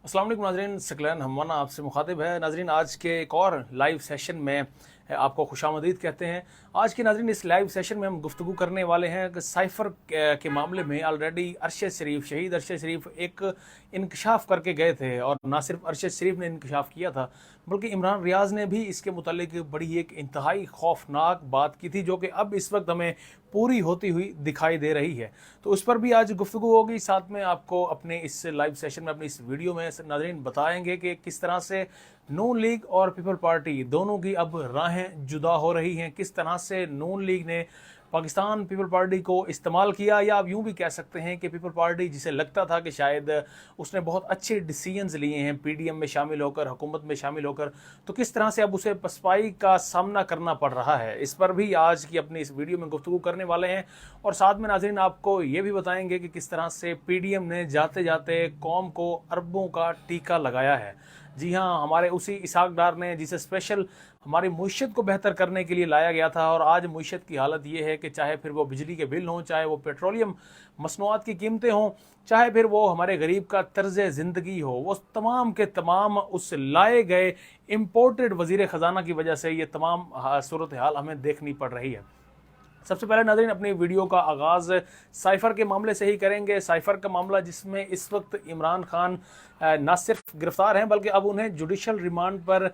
अस्सलाम वालेकुम नाज़रीन, सकलैन हमवाना आपसे मुखातिब है। नाज़रीन, आज के एक और लाइव सेशन में आपको खुशामदीद कहते हैं। आज के नाज़रीन इस लाइव सेशन में हम गुफ्तगू करने वाले हैं कि साइफ़र के मामले में ऑलरेडी अरशद शरीफ, शहीद अरशद शरीफ एक इंकशाफ करके गए थे, और ना सिर्फ अरशद शरीफ ने इंकशाफ किया था बल्कि इमरान रियाज़ ने भी इसके मुतालिक बड़ी एक इंतहाई खौफनाक बात की थी, जो कि अब इस वक्त हमें पूरी होती हुई दिखाई दे रही है। तो उस पर भी आज गुफ्तगू होगी। साथ में आपको अपने इस लाइव सेशन में, अपनी इस वीडियो में नाज़रीन बताएंगे कि किस तरह से नून लीग और पीपल पार्टी दोनों की अब राहें जुदा हो रही हैं, किस तरह से नून लीग ने पाकिस्तान पीपल पार्टी को इस्तेमाल किया, या आप यूं भी कह सकते हैं कि पीपल पार्टी जिसे लगता था कि शायद उसने बहुत अच्छे डिसीजंस लिए हैं पीडीएम में शामिल होकर, हुकूमत में शामिल होकर, तो किस तरह से अब उसे पसपाई का सामना करना पड़ रहा है। इस पर भी आज की अपनी इस वीडियो में गुफ्तगू करने वाले हैं। और साथ में नाज़रीन आपको ये भी बताएंगे कि किस तरह से पीडीएम ने जाते जाते कौम को अरबों का टीका लगाया है। जी हाँ, हमारे उसी इसहाक डार ने, जिसे स्पेशल हमारी मुईशत को बेहतर करने के लिए लाया गया था, और आज मुईशत की हालत ये है कि चाहे फिर वो बिजली के बिल हों, चाहे वो पेट्रोलियम मसनूआत की कीमतें हों, चाहे फिर वो हमारे गरीब का तर्ज ज़िंदगी हो, वो तमाम के तमाम उस लाए गए इम्पोर्टेड वज़ीर ख़जाना की वजह से ये तमाम सूरत हाल हमें देखनी पड़ रही है। सबसे पहले नाज़रीन अपनी वीडियो का आगाज़ साइफ़र के मामले से ही करेंगे। साइफ़र का मामला जिसमें इस वक्त इमरान खान न सिर्फ गिरफ़्तार हैं बल्कि अब उन्हें जुडिशल रिमांड पर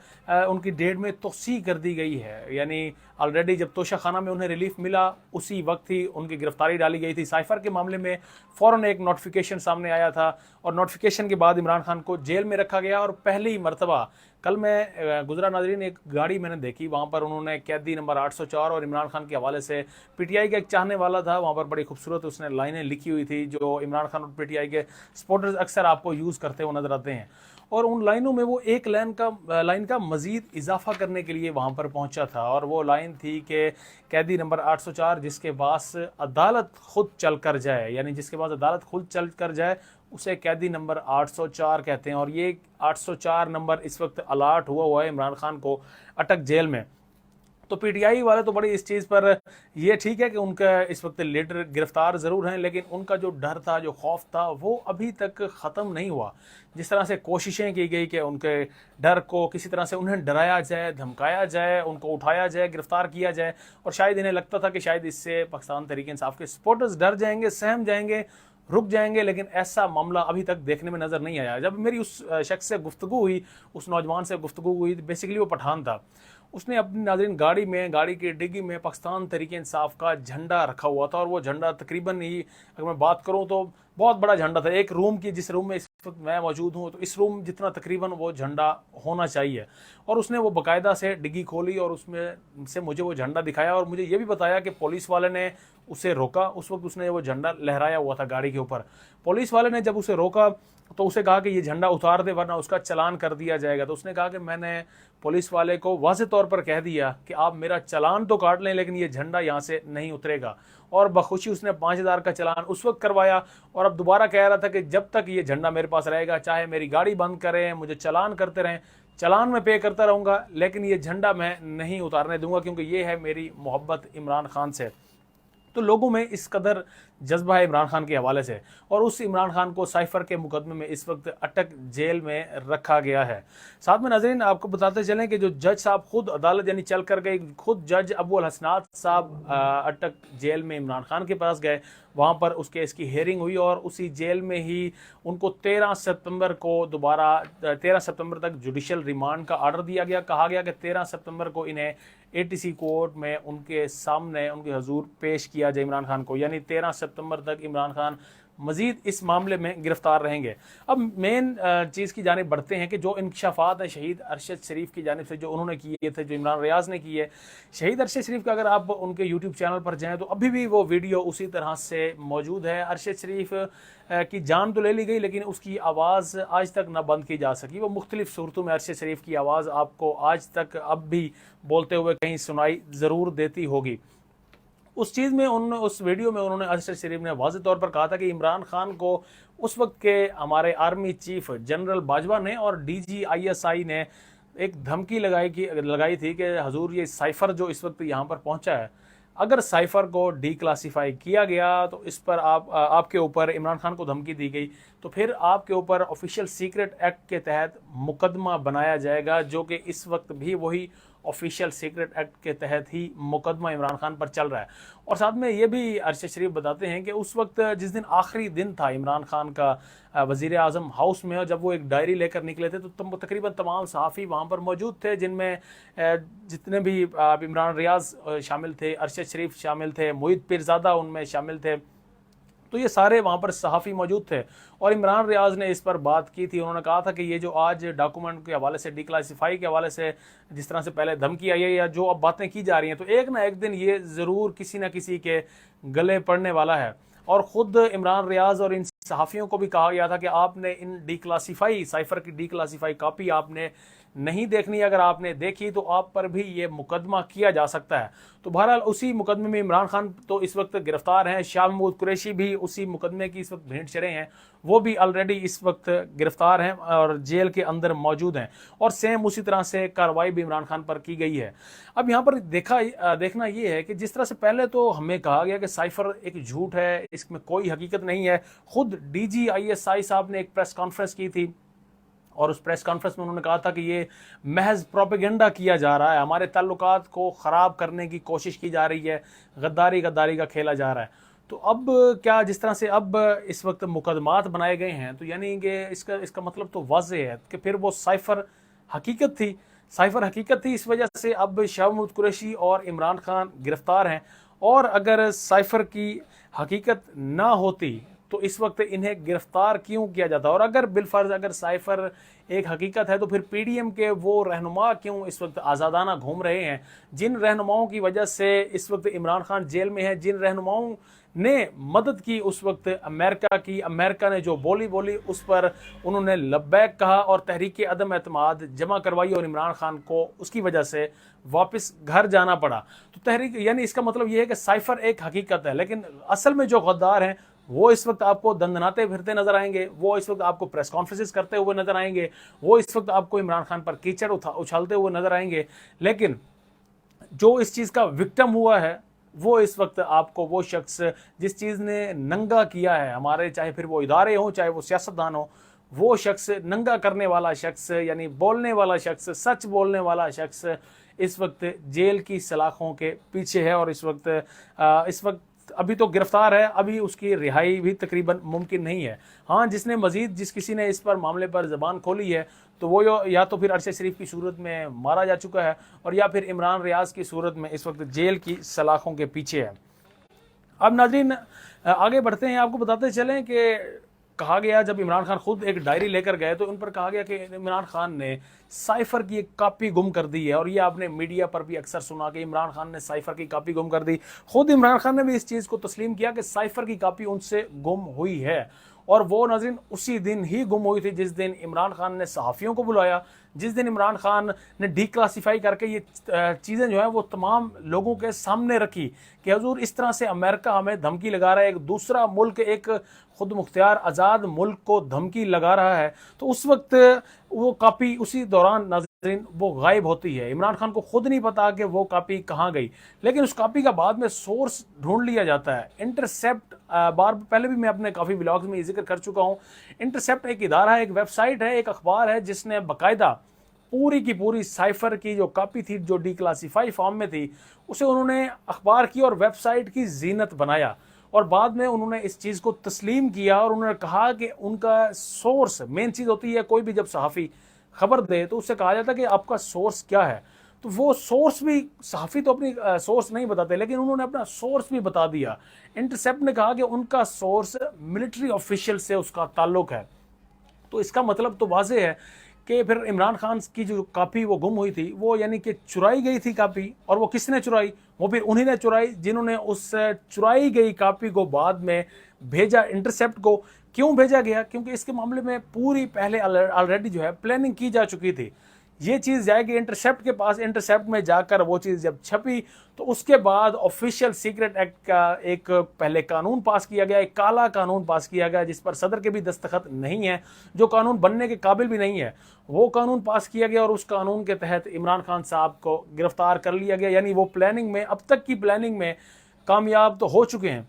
उनकी डेट में तोसी कर दी गई है। यानी ऑलरेडी जब तोशा खाना में उन्हें रिलीफ मिला उसी वक्त ही उनकी गिरफ्तारी डाली गई थी। साइफ़र के मामले में फ़ौरन एक नोटिफिकेशन सामने आया था, और नोटिफिकेशन के बाद इमरान खान को जेल में रखा गया। और पहली मरतबा कल मैं गुजरा नाज़रीन, एक गाड़ी मैंने देखी, वहाँ पर उन्होंने कैदी नंबर 804 और इमरान खान के हवाले से, पीटीआई का एक चाहने वाला था वहाँ पर, बड़ी खूबसूरत उसने लाइनें लिखी हुई थी जो इमरान खान और पीटीआई के सपोर्टर्स अक्सर आपको यूज़ करते हुए नजर आते हैं। और उन लाइनों में वो एक लाइन का मज़ीद इजाफा करने के लिए वहाँ पर पहुँचा था, और वो लाइन थी कि कैदी नंबर 804 जिसके पास अदालत खुद चल कर जाए, यानी जिसके पास अदालत खुद चल कर जाए उसे कैदी नंबर 804 कहते हैं। और ये 804 नंबर इस वक्त अलाट हुआ है इमरान खान को अटक जेल में। तो पीटीआई वाले तो बड़ी इस चीज़ पर, ये ठीक है कि उनका इस वक्त लीडर गिरफ्तार ज़रूर हैं, लेकिन उनका जो डर था, जो खौफ था, वो अभी तक ख़त्म नहीं हुआ। जिस तरह से कोशिशें की गई कि उनके डर को किसी तरह से उन्हें डराया जाए, धमकाया जाए, उनको उठाया जाए, गिरफ्तार किया जाए, और शायद इन्हें लगता था कि शायद इससे पाकिस्तान तहरीक इंसाफ के सपोर्टर्स डर जाएंगे, सहम जाएंगे, रुक जाएंगे, लेकिन ऐसा मामला अभी तक देखने में नज़र नहीं आया। जब मेरी उस शख्स से गुफ्तगू हुई, उस नौजवान से गुफ्तगू हुई, बेसिकली वो पठान था, उसने अपनी नाज़रीन गाड़ी की डिग्गी में पाकिस्तान तहरीक इंसाफ का झंडा रखा हुआ था। और वो झंडा तकरीबन ही, अगर मैं बात करूं तो बहुत बड़ा झंडा था। एक रूम की, जिस रूम में इस वक्त मैं मौजूद हूं, तो इस रूम जितना तकरीबन वो झंडा होना चाहिए। और उसने वो बाकायदा से डिग्गी खोली और उसमें से मुझे वो झंडा दिखाया, और मुझे ये भी बताया कि पुलिस वाले ने उसे रोका। उस वक्त उसने वो झंडा लहराया हुआ था गाड़ी के ऊपर। पुलिस वाले ने जब उसे रोका तो उसे कहा कि ये झंडा उतार दे वरना उसका चालान कर दिया जाएगा। तो उसने कहा कि मैंने पुलिस वाले को वाज़े तौर पर कह दिया कि आप मेरा चालान तो काट लें, लेकिन ये झंडा यहाँ से नहीं उतरेगा। और बखुशी उसने 5000 का चालान उस वक्त करवाया, और अब दोबारा कह रहा था कि जब तक ये झंडा मेरे पास रहेगा, चाहे मेरी गाड़ी बंद करें, मुझे चालान करते रहें, चालान में पे करता रहूँगा, लेकिन ये झंडा मैं नहीं उतारने दूंगा, क्योंकि ये है मेरी मोहब्बत इमरान खान से। तो लोगों में इस कदर जज्बा है इमरान खान के हवाले से, और उस इमरान खान को साइफ़र के मुकदमे में इस वक्त अटक जेल में रखा गया है। साथ में नाज़रीन आपको बताते चलें कि जो जज साहब खुद अदालत यानी चल कर गए, खुद जज अबू अल हसनात साहब अटक जेल में इमरान खान के पास गए, वहाँ पर उस केस की हेयरिंग हुई, और उसी जेल में ही उनको 13 सितंबर को दोबारा 13 सितंबर तक जुडिशल रिमांड का आर्डर दिया गया। कहा गया कि 13 सितंबर को इन्हें एटीसी कोर्ट में उनके सामने, उनके हजूर पेश किया जाए इमरान खान को, यानी 13 सितंबर तक इमरान खान मजीद इस मामले में गिरफ्तार रहेंगे। अब मेन चीज़ की जानिब बढ़ते हैं कि जो इंकशाफात है शहीद अरशद शरीफ की जानिब से जो उन्होंने किए थे, जो इमरान रियाज़ ने किए। शहीद अरशद शरीफ का अगर आप उनके यूट्यूब चैनल पर जाएँ तो अभी भी वो वीडियो उसी तरह से मौजूद है। अरशद शरीफ की जान तो ले ली गई, लेकिन उसकी आवाज़ आज तक ना बंद की जा सकी। वो मुख्तलिफ़ सूरतों में अरशद शरीफ की आवाज़ आपको आज तक अब भी बोलते हुए कहीं सुनाई ज़रूर देती होगी। उस चीज़ में उस वीडियो में उन्होंने अरशद शरीफ ने वाज़ेह तौर पर कहा था कि इमरान खान को उस वक्त के हमारे आर्मी चीफ जनरल बाजवा ने और डीजी आईएसआई ने एक धमकी लगाई थी कि हजूर ये साइफ़र जो इस वक्त यहाँ पर पहुँचा है, اگر سائفر کو ڈی کلاسیفائی کیا گیا تو اس پر آپ کے اوپر عمران خان کو دھمکی دی گئی، تو پھر آپ کے اوپر آفیشیل سیکرٹ ایکٹ کے تحت مقدمہ بنایا جائے گا، جو کہ اس وقت بھی وہی آفیشیل سیکرٹ ایکٹ کے تحت ہی مقدمہ عمران خان پر چل رہا ہے۔ اور ساتھ میں یہ بھی ارشد شریف بتاتے ہیں کہ اس وقت جس دن آخری دن تھا عمران خان کا وزیر اعظم ہاؤس میں، اور جب وہ ایک ڈائری لے کر نکلے تھے تو تقریباً تمام صحافی وہاں پر موجود تھے، جن میں جتنے بھی عمران ریاض شامل تھے، ارشد شریف شامل تھے، موید پیرزادہ ان میں شامل تھے، تو یہ سارے وہاں پر صحافی موجود تھے۔ اور عمران ریاض نے اس پر بات کی تھی، انہوں نے کہا تھا کہ یہ جو آج ڈاکومنٹ کے حوالے سے ڈی کلاسیفائی کے حوالے سے جس طرح سے پہلے دھمکی آئی ہے یا جو اب باتیں کی جا رہی ہیں، تو ایک نہ ایک دن یہ ضرور کسی نہ کسی کے گلے پڑنے والا ہے۔ اور خود عمران ریاض اور ان صحافیوں کو بھی کہا گیا تھا کہ آپ نے ان ڈی کلاسیفائی سائفر کی ڈی کلاسیفائی کاپی آپ نے نہیں دیکھنی، اگر آپ نے دیکھی تو آپ پر بھی یہ مقدمہ کیا جا سکتا ہے۔ تو بہرحال اسی مقدمے میں عمران خان تو اس وقت گرفتار ہیں، شاہ محمود قریشی بھی اسی مقدمے کی اس وقت بھینٹ چڑھے ہیں، وہ بھی آلریڈی اس وقت گرفتار ہیں اور جیل کے اندر موجود ہیں، اور سیم اسی طرح سے کارروائی بھی عمران خان پر کی گئی ہے۔ اب یہاں پر دیکھنا یہ ہے کہ جس طرح سے پہلے تو ہمیں کہا گیا کہ سائفر ایک جھوٹ ہے، اس میں کوئی حقیقت نہیں ہے، خود ڈی جی ISI صاحب نے ایک پریس کانفرنس کی تھی، اور اس پریس کانفرنس میں انہوں نے کہا تھا کہ یہ محض پروپیگنڈا کیا جا رہا ہے، ہمارے تعلقات کو خراب کرنے کی کوشش کی جا رہی ہے، غداری کا کھیلا جا رہا ہے۔ تو اب کیا جس طرح سے اب اس وقت مقدمات بنائے گئے ہیں، تو یعنی کہ اس کا مطلب تو واضح ہے کہ پھر وہ سائفر حقیقت تھی، اس وجہ سے اب شاہ محمود قریشی اور عمران خان گرفتار ہیں۔ اور اگر سائفر کی حقیقت نہ ہوتی تو اس وقت انہیں گرفتار کیوں کیا جاتا؟ اور اگر بالفرض اگر سائفر ایک حقیقت ہے تو پھر PDM کے وہ رہنما کیوں اس وقت آزادانہ گھوم رہے ہیں، جن رہنماؤں کی وجہ سے اس وقت عمران خان جیل میں ہے، جن رہنماؤں نے مدد کی اس وقت امریکہ نے جو بولی اس پر انہوں نے لبیک کہا اور تحریک عدم اعتماد جمع کروائی، اور عمران خان کو اس کی وجہ سے واپس گھر جانا پڑا۔ تو تحریک یعنی اس کا مطلب یہ ہے کہ سائفر ایک حقیقت ہے، لیکن اصل میں جو غدار ہیں وہ اس وقت آپ کو دندناتے پھرتے نظر آئیں گے، وہ اس وقت آپ کو پریس کانفرنسز کرتے ہوئے نظر آئیں گے، وہ اس وقت آپ کو عمران خان پر کیچڑ اچھالتے ہوئے نظر آئیں گے، لیکن جو اس چیز کا وکٹم ہوا ہے وہ اس وقت آپ کو وہ شخص جس چیز نے ننگا کیا ہے ہمارے، چاہے پھر وہ ادارے ہوں چاہے وہ سیاستدان ہوں، وہ شخص ننگا کرنے والا شخص یعنی بولنے والا شخص، سچ بولنے والا شخص اس وقت جیل کی سلاخوں کے پیچھے ہے، اور اس وقت ابھی تو گرفتار ہے، ابھی اس کی رہائی بھی تقریباً ممکن نہیں ہے۔ ہاں جس کسی نے اس پر معاملے پر زبان کھولی ہے تو وہ یا تو پھر ارشد شریف کی صورت میں مارا جا چکا ہے، اور یا پھر عمران ریاض کی صورت میں اس وقت جیل کی سلاخوں کے پیچھے ہے۔ اب ناظرین آگے بڑھتے ہیں، آپ کو بتاتے چلیں کہ کہا گیا جب عمران خان خود ایک ڈائری لے کر گئے تو ان پر کہا گیا کہ عمران خان نے سائفر کی ایک کاپی گم کر دی ہے، اور یہ آپ نے میڈیا پر بھی اکثر سنا کہ عمران خان نے سائفر کی کاپی گم کر دی۔ خود عمران خان نے بھی اس چیز کو تسلیم کیا کہ سائفر کی کاپی ان سے گم ہوئی ہے، اور وہ ناظرین اسی دن ہی گم ہوئی تھی جس دن عمران خان نے صحافیوں کو بلایا، جس دن عمران خان نے ڈی کلاسیفائی کر کے یہ چیزیں جو ہیں وہ تمام لوگوں کے سامنے رکھی کہ حضور اس طرح سے امریکہ ہمیں دھمکی لگا رہا ہے، ایک دوسرا ملک ایک خود مختار آزاد ملک کو دھمکی لگا رہا ہے، تو اس وقت وہ کاپی اسی دوران ناظرین وہ غائب ہوتی ہے۔ عمران خان کو خود نہیں پتا کہ وہ کاپی کہاں گئی، لیکن اس کاپی کا بعد میں سورس ڈھونڈ لیا جاتا ہے۔ انٹرسیپٹ پہلے بھی میں اپنے کافی ولاگز میں یہ ذکر کر چکا ہوں، انٹرسیپٹ ایک ادارہ ہے، ایک ویب سائٹ ہے، ایک اخبار ہے جس نے باقاعدہ پوری کی پوری سائفر کی جو کاپی تھی جو ڈی کلاسیفائی فارم میں تھی اسے انہوں نے اخبار کی اور ویب سائٹ کی زینت بنایا، اور بعد میں انہوں نے اس چیز کو تسلیم کیا، اور انہوں نے کہا کہ ان کا سورس مین چیز ہوتی ہے، کوئی بھی جب صحافی خبر دے تو اس سے کہا جاتا ہے کہ آپ کا سورس کیا ہے، تو وہ سورس بھی صحافی تو اپنی سورس نہیں بتاتے، لیکن انہوں نے اپنا سورس بھی بتا دیا۔ انٹرسیپٹ نے کہا کہ ان کا سورس ملٹری آفیشل سے اس کا تعلق ہے، تو اس کا مطلب تو واضح ہے کہ پھر عمران خان کی جو کاپی وہ گم ہوئی تھی وہ یعنی کہ چرائی گئی تھی کاپی، اور وہ کس نے چرائی؟ وہ پھر انہی نے چرائی جنہوں نے اس چرائی گئی کاپی کو بعد میں بھیجا انٹرسیپٹ کو۔ کیوں بھیجا گیا؟ کیونکہ اس کے معاملے میں پوری پہلے آلریڈی جو ہے پلاننگ کی جا چکی تھی ये चीज़ जाएगी इंटरसेप्ट के पास, इंटरसेप्ट में जाकर वो चीज़ जब छपी तो उसके बाद ऑफिशियल सीक्रेट एक्ट का एक पहले कानून पास किया गया, एक काला कानून पास किया गया जिस पर सदर के भी दस्तखत नहीं है, जो कानून बनने के काबिल भी नहीं है, वो कानून पास किया गया और उस कानून के तहत इमरान खान साहब को गिरफ्तार कर लिया गया। यानी वो प्लानिंग में, अब तक की प्लानिंग में कामयाब तो हो चुके हैं,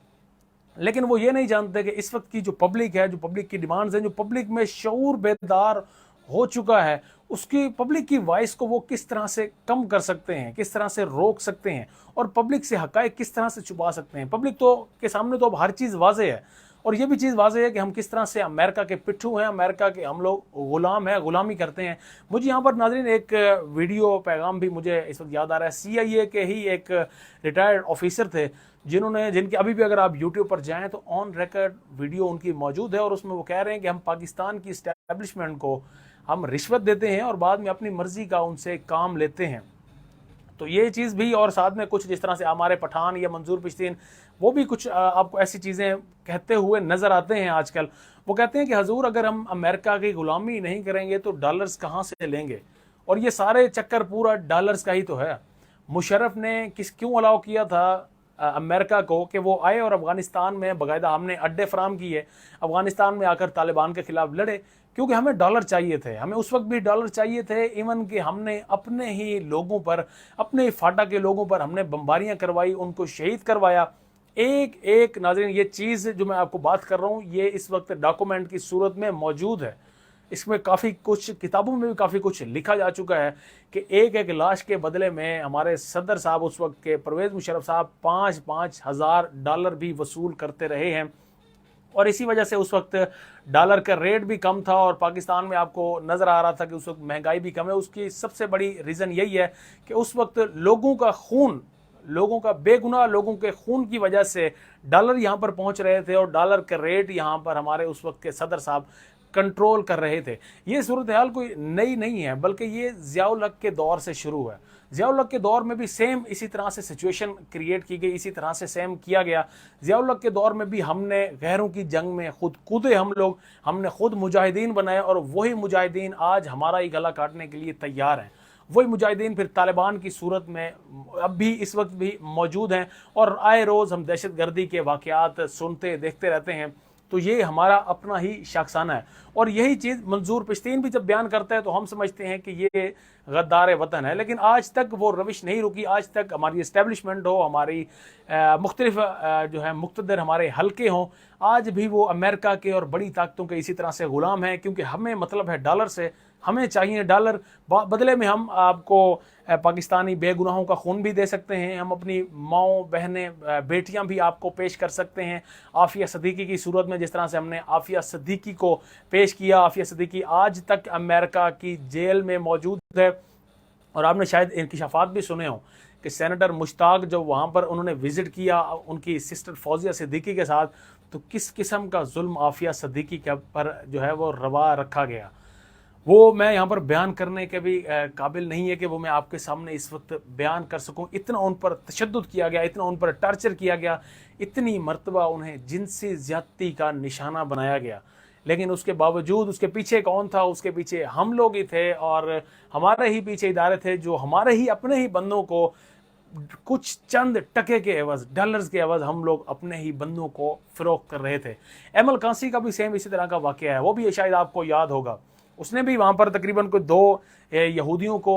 लेकिन वो ये नहीं जानते कि इस वक्त की जो पब्लिक है, जो पब्लिक की डिमांड्स हैं, जो पब्लिक में शऊर बेदार हो चुका है, उसकी पब्लिक की वॉइस को वो किस तरह से कम कर सकते हैं, किस तरह से रोक सकते हैं और पब्लिक से हक़ाइक़ किस तरह से छुपा सकते हैं। पब्लिक तो के सामने तो अब हर चीज़ वाज़ेह है और ये भी चीज़ वाज़ेह है कि हम किस तरह से अमेरिका के पिट्ठू हैं, अमेरिका के हम लोग ग़ुलाम हैं, ग़ुलामी करते हैं। मुझे यहाँ पर नाज़रीन एक वीडियो पैगाम भी मुझे इस वक्त याद आ रहा है। CIA के ही एक रिटायर्ड ऑफिसर थे जिनके अभी भी अगर आप यूट्यूब पर जाएँ तो ऑन रिकॉर्ड वीडियो उनकी मौजूद है और उसमें वो कह रहे हैं कि हम पाकिस्तान की इस्टेब्लिशमेंट को हम रिश्वत देते हैं और बाद में अपनी मर्जी का उनसे काम लेते हैं। तो ये चीज़ भी, और साथ में कुछ जिस तरह से हमारे पठान या मंजूर पिश्तीन, वो भी कुछ आपको ऐसी चीज़ें कहते हुए नज़र आते हैं आजकल। वो कहते हैं कि हजूर अगर हम अमेरिका की ग़ुलामी नहीं करेंगे तो डॉलर्स कहाँ से लेंगे, और ये सारे चक्कर पूरा डॉलर्स का ही तो है। मुशर्रफ ने क्यों अलाउ किया था अमेरिका को कि वो आए और अफ़गानिस्तान में बाकायदा हमने अड्डे फराम किए, अफ़गानिस्तान में आकर तालिबान के ख़िलाफ़ लड़े, क्योंकि हमें डॉलर चाहिए थे, हमें उस वक्त भी डॉलर चाहिए थे। इवन कि हमने अपने ही लोगों पर, अपने ही फाटा के लोगों पर हमने बमबारियां करवाई, उनको शहीद करवाया। एक एक नाज़रीन ये चीज़ जो मैं आपको बात कर रहा हूँ ये इस वक्त डॉक्यूमेंट की सूरत में मौजूद है। इसमें काफ़ी कुछ, किताबों में भी काफ़ी कुछ लिखा जा चुका है कि एक एक लाश के बदले में हमारे सदर साहब उस वक्त के परवेज़ मुशर्रफ साहब 5-5 हज़ार डॉलर भी वसूल करते रहे हैं। और इसी वजह से उस वक्त डॉलर का रेट भी कम था और पाकिस्तान में आपको नज़र आ रहा था कि उस वक्त महंगाई भी कम है। उसकी सबसे बड़ी रीज़न यही है कि उस वक्त लोगों का खून, लोगों का बेगुनाह लोगों के खून की वजह से डॉलर यहाँ पर पहुँच रहे थे और डॉलर का रेट यहाँ पर हमारे उस वक्त के सदर साहब कंट्रोल कर रहे थे। ये सूरत हाल कोई नई नहीं है, बल्कि ये ज़ियाउल हक के दौर से शुरू है। ज़ियाउल हक के दौर में भी सेम इसी तरह से सिचुएशन क्रिएट की गई, इसी तरह से सेम किया गया। ज़ियाउल हक के दौर में भी हमने गैरों की जंग में खुद कूदे हम लोग, हमने खुद मुजाहिदीन बनाए और वही मुजाहिदीन आज हमारा ही गला काटने के लिए तैयार हैं। वही मुजाहिदीन फिर तालिबान की सूरत में अब भी इस वक्त भी मौजूद हैं और आए रोज़ हम दहशत गर्दी के वाक़यात सुनते देखते रहते हैं। तो ये हमारा अपना ही शाखसाना है और यही चीज़ मंजूर पिश्तीन भी जब बयान करता है तो हम समझते हैं कि ये गद्दार वतन है। लेकिन आज तक वो रविश नहीं रुकी। आज तक हमारी इस्टेब्लिशमेंट हो, हमारी मुख्तलिफ जो है मुक़्तदर हमारे हल्के हों, आज भी वो अमेरिका के और बड़ी ताकतों के इसी तरह से ग़ुलाम हैं, क्योंकि हमें मतलब है डॉलर से, हमें चाहिए डॉलर। बदले में हम आपको पाकिस्तानी बेगुनाहों का खून भी दे सकते हैं, हम अपनी माओ बहनें बेटियां भी आपको पेश कर सकते हैं आफिया सिद्दीकी की सूरत में, जिस तरह से हमने आफिया सिद्दीकी को पेश किया। आफिया सिद्दीकी आज तक अमेरिका की जेल में मौजूद है और आपने शायद इंकशाफात भी सुने हों कि सेनेटर मुश्ताक जब वहाँ पर उन्होंने विज़िट किया उनकी सिस्टर फौजिया सिद्दीकी के साथ, तो किस किस्म का जुल्म आफिया सिद्दीकी के पर जो है वो रवा रखा गया, वो मैं यहाँ पर बयान करने के भी काबिल नहीं है कि वो मैं आपके सामने इस वक्त बयान कर सकूँ। इतना उन पर तशद्दुद किया गया, इतना उन पर टॉर्चर किया गया, इतनी मर्तबा उन्हें जिनसी ज़्यादती का निशाना बनाया गया। लेकिन उसके बावजूद उसके पीछे कौन था? उसके पीछे हम लोग ही थे और हमारे ही पीछे इदारे थे जो हमारे ही अपने ही बंदों को कुछ चंद टके के एवज, डॉलर्स के एवज हम लोग अपने ही बंदों को फ़रोख्त कर रहे थे। एमल कासी का भी सेम इसी तरह का वाक़या है, वो भी शायद आपको याद होगा। उसने भी वहाँ पर तकरीबन कोई 2 यहूदियों को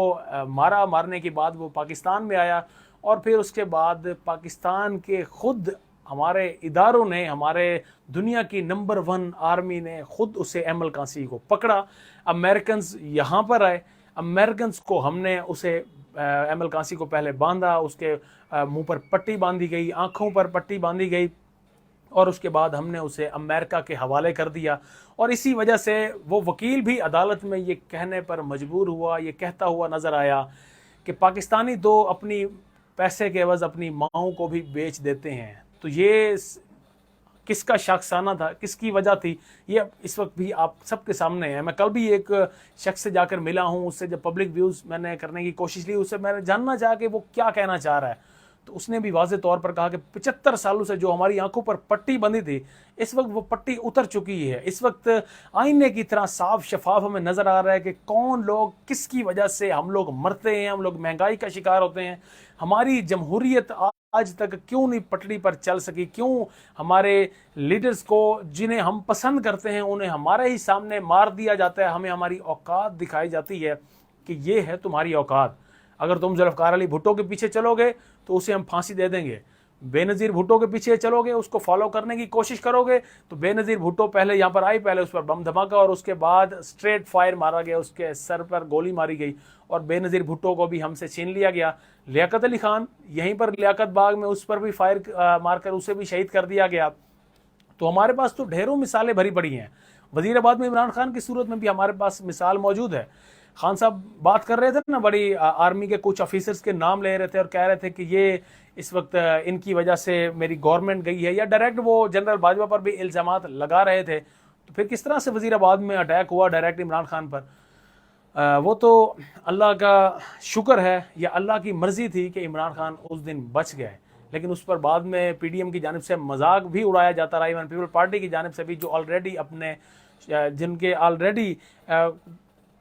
मारने के बाद वो पाकिस्तान में आया और फिर उसके बाद पाकिस्तान के खुद हमारे इदारों ने, हमारे दुनिया की नंबर 1 आर्मी ने खुद उसे एमल कासी को पकड़ा। अमेरिकन्स यहाँ पर आए, अमेरिकन्स को हमने उसे एमल कासी को पहले बांधा, उसके मुंह पर पट्टी बांधी गई, आँखों पर पट्टी बांधी गई और उसके बाद हमने उसे अमेरिका के हवाले कर दिया। और इसी वजह से वो वकील भी अदालत में ये कहने पर मजबूर हुआ, ये कहता हुआ नज़र आया कि पाकिस्तानी तो अपनी पैसे के एवज़ अपनी माओं को भी बेच देते हैं। तो ये किसका शाखसाना था, किसकी वजह थी, ये इस वक्त भी आप सबके सामने है। मैं कल भी एक शख्स से जाकर मिला हूँ, उससे जब पब्लिक व्यूज़ मैंने करने की कोशिश ली, उससे मैंने जानना चाहा कि वो क्या कहना चाह रहा है। तो उसने भी वाज़ेह तौर पर कहा कि 75 सालों से जो हमारी आंखों पर पट्टी बंधी थी, इस वक्त वो पट्टी उतर चुकी है। इस वक्त आईने की तरह साफ शफाफ हमें नज़र आ रहा है कि कौन लोग, किसकी वजह से हम लोग मरते हैं, हम लोग महंगाई का शिकार होते हैं, हमारी जमहूरियत आज तक क्यों नहीं पटड़ी पर चल सकी, क्यों हमारे लीडर्स को जिन्हें हम पसंद करते हैं उन्हें हमारे ही सामने मार दिया जाता है, हमें हमारी औकात दिखाई जाती है कि ये है तुम्हारी औकात। अगर तुम जुल्फ़िकार अली भुट्टो के पीछे चलोगे तो उसे हम फांसी दे देंगे, बेनज़ीर भुट्टो के पीछे चलोगे, उसको फॉलो करने की कोशिश करोगे तो बेनज़ीर भुट्टो पहले यहाँ पर आई, पहले उस पर बम धमाका और उसके बाद स्ट्रेट फायर मारा गया, उसके सर पर गोली मारी गई और बेनज़ीर भुट्टो को भी हमसे छीन लिया गया। लियाकत अली खान यहीं पर लियाकत बाग में, उस पर भी फायर मारकर उसे भी शहीद कर दिया गया। तो हमारे पास तो ढेरों मिसालें भरी पड़ी हैं। वज़ीराबाद में इमरान खान की सूरत में भी हमारे पास मिसाल मौजूद है। खान साहब बात कर रहे थे ना, बड़ी आर्मी के कुछ ऑफिसर्स के नाम ले रहे थे और कह रहे थे कि ये इस वक्त इनकी वजह से मेरी गवर्नमेंट गई है, या डायरेक्ट वो जनरल बाजवा पर भी इल्ज़ामात लगा रहे थे। तो फिर किस तरह से वज़ीराबाद में अटैक हुआ डायरेक्ट इमरान खान पर? वो तो अल्लाह का शुक्र है या अल्लाह की मर्ज़ी थी कि इमरान खान उस दिन बच गए, लेकिन उस पर बाद में पीडीएम की जानिब से मजाक भी उड़ाया जाता रहा, इवन पीपल पार्टी की जानिब से भी, जो ऑलरेडी अपने जिनके ऑलरेडी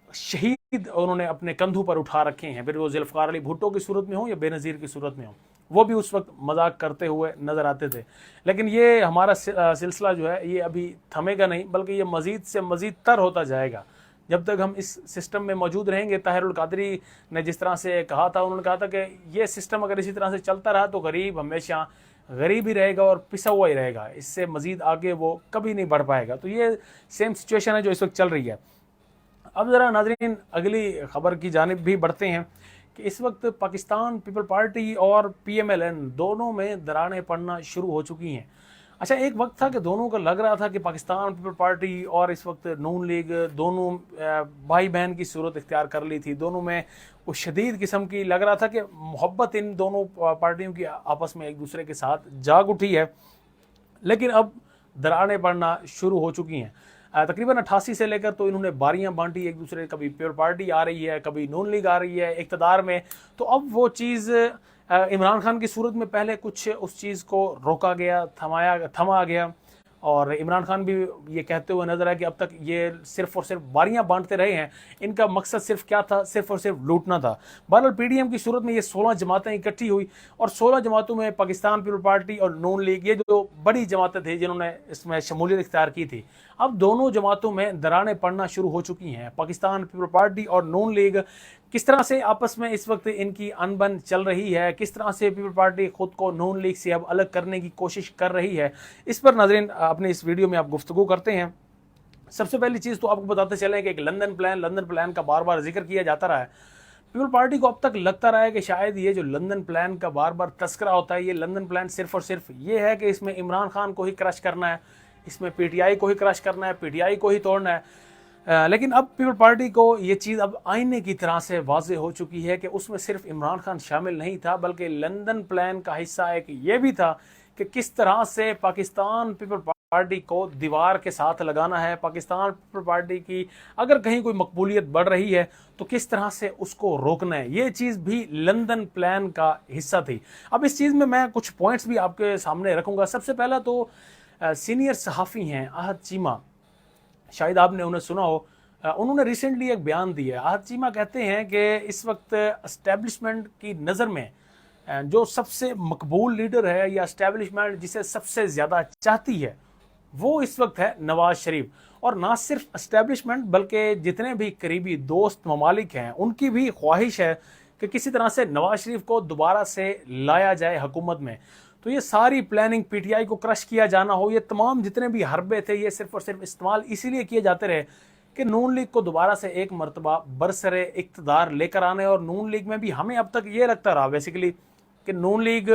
शहीद उन्होंने अपने कंधों पर उठा रखे हैं, फिर वो जुल्फ़िकार अली भुट्टो की सूरत में हो या बेनज़ीर की सूरत में हो, वो भी उस वक्त मजाक करते हुए नज़र आते थे। लेकिन ये हमारा सिलसिला जो है ये अभी थमेगा नहीं, बल्कि ये मज़ीद से मज़ीद तर होता जाएगा जब तक हम इस सिस्टम में मौजूद रहेंगे। ताहिरुल कादरी ने जिस तरह से कहा था, उन्होंने कहा था कि ये सिस्टम अगर इसी तरह से चलता रहा तो गरीब हमेशा गरीब ही रहेगा और पिसा हुआ ही रहेगा, इससे मज़ीद आगे वो कभी नहीं बढ़ पाएगा। तो ये सेम सिचुएशन है जो इस वक्त चल रही है। अब ज़रा नाज़रीन अगली ख़बर की जानिब भी बढ़ते हैं कि इस वक्त पाकिस्तान पीपल पार्टी और PMLN दोनों में दरारें पड़ना शुरू हो चुकी हैं। अच्छा, एक वक्त था कि दोनों को लग रहा था कि पाकिस्तान पीपल पार्टी और इस वक्त नून लीग दोनों भाई बहन की सूरत इख्तियार कर ली थी, दोनों में वो शदीद किस्म की लग रहा था कि मोहब्बत इन दोनों पार्टियों की आपस में एक दूसरे के साथ जाग उठी है। लेकिन अब दरारें पड़ना शुरू हो चुकी हैं। तकरीबन 88 से लेकर तो इन्होंने बारियां बांटी एक दूसरे, कभी पीपल पार्टी आ रही है, कभी नून लीग आ रही है इक़्तिदार में। तो अब वो चीज़ इमरान खान की सूरत में पहले कुछ उस चीज़ को रोका गया, थमा गया, और इमरान खान भी ये कहते हुए नजर आया कि अब तक ये सिर्फ और सिर्फ बारियां बांटते रहे हैं, इनका मकसद सिर्फ क्या था, सिर्फ और सिर्फ लूटना था। बहरहाल पीडीएम की सूरत में ये 16 जमातें इकट्ठी हुई और 16 जमातों में पाकिस्तान पीपल पार्टी और नून लीग, ये जो बड़ी जमातें थी जिन्होंने इसमें शमूलियत इख्तियार की थी, अब दोनों जमातों में दरारें पड़ना शुरू हो चुकी हैं। पाकिस्तान पीपल पार्टी और नून लीग किस तरह से आपस में इस वक्त इनकी अनबन चल रही है, किस तरह से पीपल पार्टी खुद को नून लीग से अब अलग करने की कोशिश कर रही है, इस पर नाज़रीन अपने इस वीडियो में आप गुफ्तगू करते हैं। सबसे पहली चीज़ तो आपको बताते चलें कि एक लंदन प्लान का बार बार जिक्र किया जाता रहा है। पीपल पार्टी को अब तक लगता रहा है कि शायद ये जो लंदन प्लान का बार बार तस्करा होता है, ये लंदन प्लान सिर्फ और सिर्फ ये है कि इसमें इमरान खान को ही क्रश करना है, इसमें PTI को ही क्रश करना है, PTI को ही तोड़ना है। लेकिन अब पीपल पार्टी को ये चीज़ अब आईने की तरह से वाज़ेह हो चुकी है कि उसमें सिर्फ इमरान खान शामिल नहीं था, बल्कि लंदन प्लान का हिस्सा एक ये भी था कि किस तरह से पाकिस्तान पीपल पार्टी को दीवार के साथ लगाना है, पाकिस्तान पीपल पार्टी की अगर कहीं कोई मकबूलियत बढ़ रही है तो किस तरह से उसको रोकना है, ये चीज़ भी लंदन प्लान का हिस्सा थी। अब इस चीज़ में मैं कुछ पॉइंट्स भी आपके सामने रखूँगा। सबसे पहला तो सीनियर सहाफ़ी हैं आहद चीमा, शायद आपने उन्हें सुना हो, उन्होंने रिसेंटली एक बयान दिया है। आहद चीमा कहते हैं कि इस वक्त एस्टेब्लिशमेंट की नज़र में जो सबसे मकबूल लीडर है या एस्टेब्लिशमेंट जिसे सबसे ज़्यादा चाहती है वो इस वक्त है नवाज शरीफ। और ना सिर्फ एस्टेब्लिशमेंट बल्कि जितने भी करीबी दोस्त ममालिक हैं उनकी भी ख्वाहिश है कि किसी तरह से नवाज शरीफ को दोबारा से लाया जाए हुकूमत में। तो ये सारी प्लानिंग, PTI को क्रश किया जाना हो, ये तमाम जितने भी हरबे थे, ये सिर्फ और सिर्फ इस्तेमाल इसीलिए किए जाते रहे कि नून लीग को दोबारा से एक मरतबा बरसरे इक़्तिदार लेकर आने। और नून लीग में भी हमें अब तक ये लगता रहा बेसिकली कि नून लीग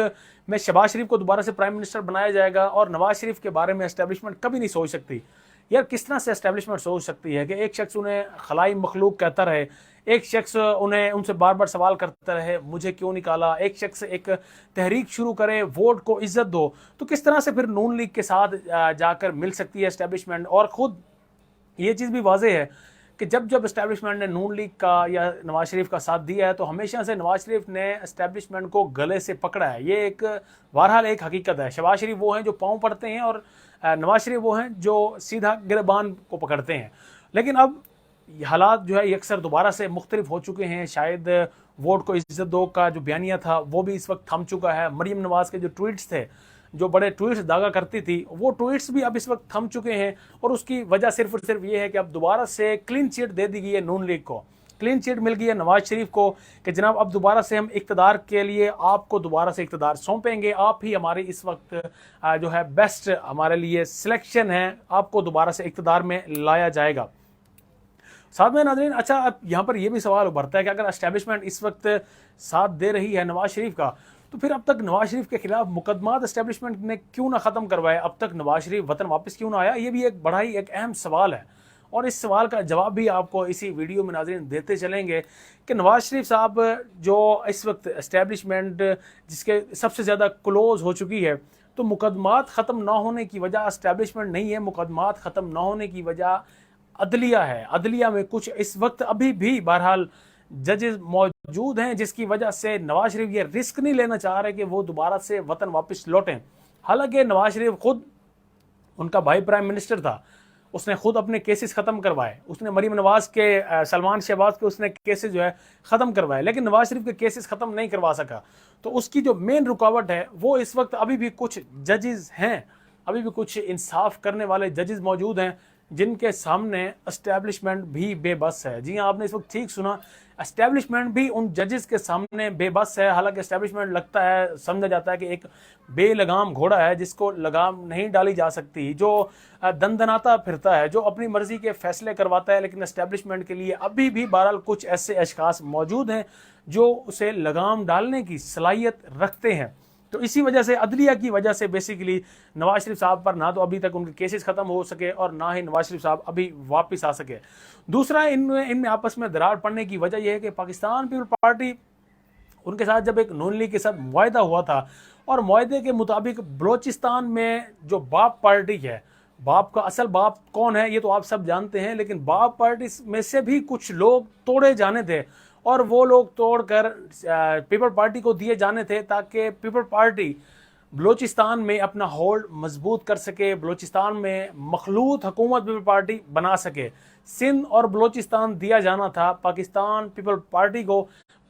में शहबाज शरीफ को दोबारा से प्राइम मिनिस्टर बनाया जाएगा और नवाज शरीफ के बारे में एस्टेब्लिशमेंट कभी नहीं सोच सकती। यार किस तरह से एस्टेब्लिशमेंट सोच सकती है कि एक शख्स उन्हें खलाई मखलूक कहता रहे, एक शख्स उन्हें उनसे बार बार सवाल करता रहे मुझे क्यों निकाला, एक शख्स एक तहरीक शुरू करे वोट को इज्जत दो, तो किस तरह से फिर नून लीग के साथ जाकर मिल सकती है एस्टेब्लिशमेंट। और ख़ुद ये चीज़ भी वाज़ेह है کہ जब जब इस्टेब्लिशमेंट ने नून लीग का या नवाज शरीफ का साथ दिया है तो हमेशा से नवाज शरीफ ने इस्टेब्लिशमेंट को गले से पकड़ा है। ये एक बहरहाल एक हकीकत है। शहबाज शरीफ वो हैं जो पाँव पड़ते हैं और नवाज शरीफ वो हैं जो सीधा गिरबान को पकड़ते हैं। लेकिन अब हालात जो है ये अक्सर दोबारा से मुख्तलिफ हो चुके हैं। शायद वोट को इज्जत दो का जो बयानिया था वो भी इस वक्त थम चुका है। मरीम नवाज के जो ट्वीट्स थे, जो बड़े ट्वीट्स दागा करती थी, वो ट्वीट्स भी अब इस वक्त थम चुके हैं। और उसकी वजह सिर्फ और सिर्फ ये है कि अब दोबारा से क्लीन चिट दे दी गई है नून लीग को, क्लीन चिट मिल गई है नवाज शरीफ को कि जनाब अब दोबारा से हम इक़्तिदार के लिए आपको दोबारा से इक़्तिदार सौंपेंगे, आप ही हमारी इस वक्त जो है बेस्ट हमारे लिए सिलेक्शन है, आपको दोबारा से इक़्तिदार में लाया जाएगा। साथ में नाज़रीन, अच्छा अब यहाँ पर यह भी सवाल उभरता है कि अगर एस्टेब्लिशमेंट इस वक्त साथ दे रही है नवाज शरीफ का, तो फिर अब तक नवाज शरीफ के खिलाफ मुकदमात एस्टेब्लिशमेंट ने क्यों ना ख़त्म करवाए, अब तक नवाज शरीफ वतन वापस क्यों ना आया? ये भी एक बड़ा ही एक अहम सवाल है और इस सवाल का जवाब भी आपको इसी वीडियो में नाज़रीन देते चलेंगे कि नवाज शरीफ साहब जो इस वक्त एस्टेब्लिशमेंट जिसके सबसे ज़्यादा क्लोज हो चुकी है, तो मुकदमात ख़त्म ना होने की वजह एस्टेब्लिशमेंट नहीं है, मुकदमात ख़त्म ना होने की वजह अदलिया है। अदलिया में कुछ इस वक्त अभी भी बहरहाल जजेस मौजूद हैं जिसकी वजह से नवाज शरीफ ये रिस्क नहीं लेना चाह रहे कि वो दोबारा से वतन वापस लौटें। हालांकि नवाज शरीफ खुद, उनका भाई प्राइम मिनिस्टर था, उसने खुद अपने केसेस ख़त्म करवाए, उसने मरीम नवाज के सलमान शहबाज के उसने केसेस जो है ख़त्म करवाए, लेकिन नवाज शरीफ के केसेस ख़त्म नहीं करवा सका। तो उसकी जो मेन रुकावट है वो इस वक्त अभी भी कुछ जजेस हैं, अभी भी कुछ इंसाफ करने वाले जजेस मौजूद हैं जिनके सामने एस्टेब्लिशमेंट भी बेबस है। जी हाँ, आपने इस वक्त ठीक सुना, एस्टेब्लिशमेंट भी उन जजेस के सामने बेबस है। हालांकि एस्टेब्लिशमेंट लगता है, समझा जाता है कि एक बेलगाम घोड़ा है जिसको लगाम नहीं डाली जा सकती, जो दंदनाता फिरता है, जो अपनी मर्जी के फैसले करवाता है। लेकिन एस्टेब्लिशमेंट के लिए अभी भी बहरहाल कुछ ऐसे अशखास मौजूद हैं जो उसे लगाम डालने की सलाहियत रखते हैं। तो इसी वजह से, अदलिया की वजह से बेसिकली नवाज शरीफ साहब पर ना तो अभी तक उनके केसेस ख़त्म हो सके और ना ही नवाज शरीफ साहब अभी वापस आ सके। दूसरा, इनमें आपस में दरार पड़ने की वजह यह है कि पाकिस्तान पीपल पार्टी, उनके साथ जब एक नून लीग के साथ मुआहदा हुआ था और मुआहदे के मुताबिक बलोचिस्तान में जो बाप पार्टी है, बाप का असल बाप कौन है ये तो आप सब जानते हैं, लेकिन बाप पार्टी में से भी कुछ लोग तोड़े जाने थे और वो लोग तोड़कर पीपल पार्टी को दिए जाने थे ताकि पीपल पार्टी बलोचिस्तान में अपना होल्ड मजबूत कर सके, बलोचिस्तान में मखलूत हुकूमत पीपल पार्टी बना सके। सिंध और बलोचिस्तान दिया जाना था पाकिस्तान पीपल पार्टी को,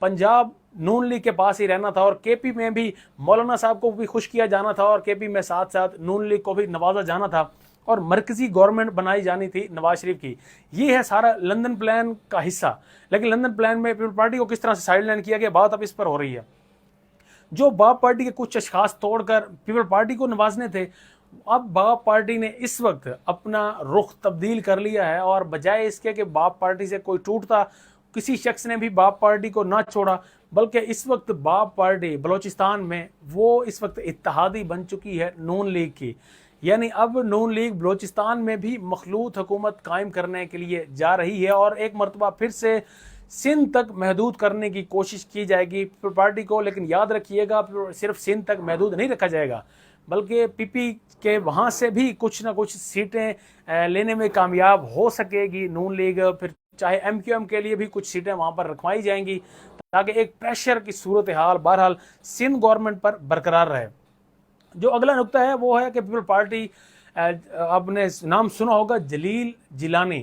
पंजाब नून लीग के पास ही रहना था और केपी में भी मौलाना साहब को भी खुश किया जाना था और केपी में साथ साथ नून लीग को भी नवाजा जाना था और मरकजी गवर्नमेंट बनाई जानी थी नवाज शरीफ की। ये है सारा लंदन प्लान का हिस्सा। लेकिन लंदन प्लान में पीपल पार्टी को किस तरह से साइडलाइन किया गया, बात अब इस पर हो रही है। जो बाप पार्टी के कुछ अशखास तोड़कर पीपल पार्टी को नवाजने थे, अब बाप पार्टी ने इस वक्त अपना रुख तब्दील कर लिया है और बजाय इसके कि बाप पार्टी से कोई टूटता, किसी शख्स ने भी बाप पार्टी को ना छोड़ा, बल्कि इस वक्त बाप पार्टी बलोचिस्तान में वो इस वक्त इत्तेहादी बन चुकी है नून लीग की। यानी अब नून लीग बलोचिस्तान में भी मखलूत हुकूमत कायम करने के लिए जा रही है और एक मरतबा फिर से सिंध तक महदूद करने की कोशिश की जाएगी पीपल पार्टी को। लेकिन याद रखिएगा, सिर्फ सिंध तक महदूद नहीं रखा जाएगा, बल्कि पीपी के वहाँ से भी कुछ ना कुछ सीटें लेने में कामयाब हो सकेगी नून लीग। फिर चाहे एमक्यूएम के लिए भी कुछ सीटें वहाँ पर रखवाई जाएंगी ताकि एक प्रेशर की सूरत हाल बहरहाल सिंध गवर्नमेंट पर बरकरार रहे। जो अगला नुकता है वो है कि पीपल पार्टी, आपने नाम सुना होगा जलील जिलानी।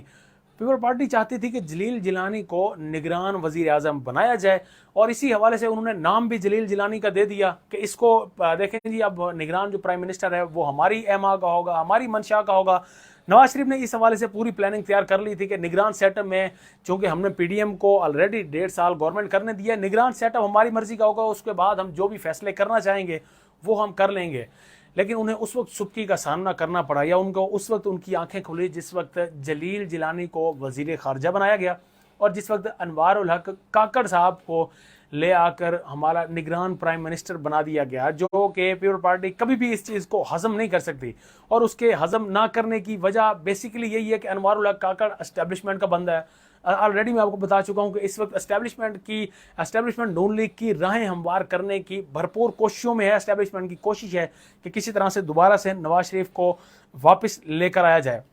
पीपल पार्टी चाहती थी कि जलील जिलानी को निगरान वजीर आज़म बनाया जाए और इसी हवाले से उन्होंने नाम भी जलील जिलानी का दे दिया कि इसको देखें जी, अब निगरान जो प्राइम मिनिस्टर है वो हमारी एमा का होगा, हमारी मंशा का होगा। नवाज शरीफ ने इस हवाले से पूरी प्लानिंग तैयार कर ली थी कि निगरान सेटअप में, चूँकि हमने पीडीएम को ऑलरेडी 1.5 साल गवर्नमेंट करने दिया, निगरान सेटअप हमारी मर्जी का होगा, उसके बाद हम जो भी फैसले करना चाहेंगे वो हम कर लेंगे। लेकिन उन्हें उस वक्त सुबकी का सामना करना पड़ा, या उनको उस वक्त उनकी आंखें खुली जिस वक्त जलील जिलानी को वजीर खारजा बनाया गया और जिस वक्त अनवारुल हक काकड़ साहब को ले आकर हमारा निगरान प्राइम मिनिस्टर बना दिया गया, जो कि पीपल पार्टी कभी भी इस चीज़ को हजम नहीं कर सकती। और उसके हजम ना करने की वजह बेसिकली यही है कि अनवारुल हक काकड़ एस्टेब्लिशमेंट का बंदा है। ऑलरेडी मैं आपको बता चुका हूं कि इस वक्त एस्टेब्लिशमेंट नून लीग की राहें हमवार करने की भरपूर कोशिशों में है। एस्टेब्लिशमेंट की कोशिश है कि किसी तरह से दोबारा से नवाज शरीफ को वापस लेकर आया जाए।